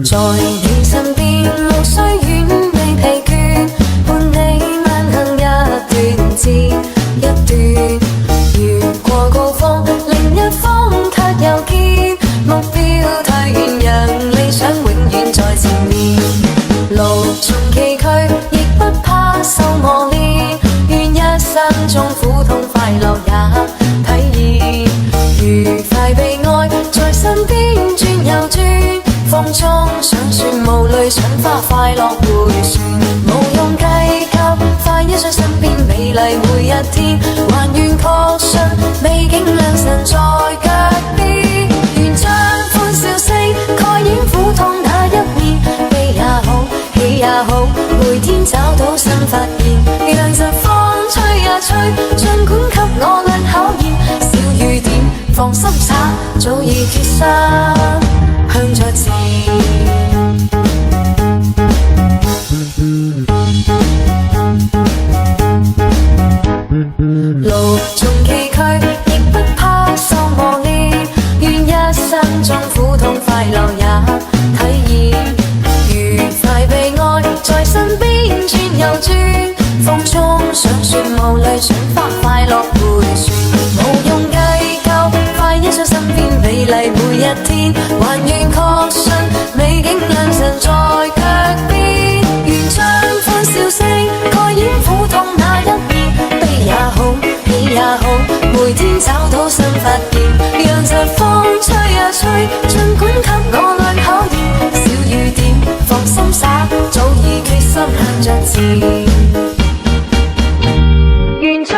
在你身邊，無需遠離疲倦，伴你慢行一段接一段。越過高峰，另一方卻又見目標退遠，讓理想永遠在前面。路縱崎嶇，亦不怕受磨練，願一生中苦痛快樂也體驗。愉快被愛在身邊轉又轉，風中想說無淚，想花快樂迴旋，無用計較，快一歲身邊美麗每一天，還願確信美景良辰在腳邊，願將歡笑聲蓋掩苦痛那一面，悲也好，喜也好，每天找到新發現，讓疾風吹呀吹，儘管給我倆考驗，小雨點放心灑，早已決心向着前。路縱崎嶇，亦不怕受磨練，願一生中苦痛快樂也體驗。愉快被愛在身邊轉又轉，風中想說無淚，想花快樂迴旋，無用計較，快一歲身邊美麗每一天，還願確信美景良辰在腳邊，願將歡笑聲蓋掩苦痛那一面，悲也好，喜也好，每天找到新發現，讓疾風吹呀吹，儘管給我倆考驗，小雨點放心灑，早已決心向着前。願將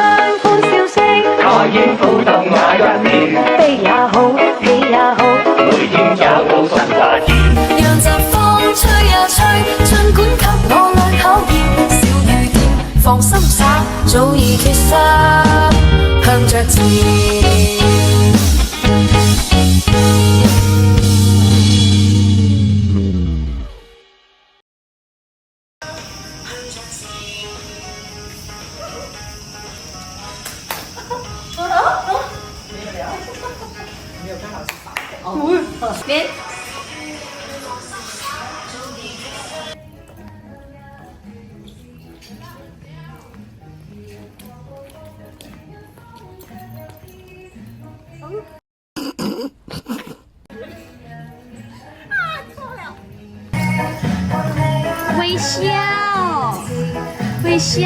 歡笑聲蓋掩苦痛那一面，悲也好，喜也好，每天找到新發現，讓疾風吹呀吹，儘管給我倆考驗，小雨點放心灑，早已決心向着前。别。微笑，微笑，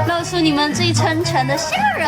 露出你们最真诚的笑容。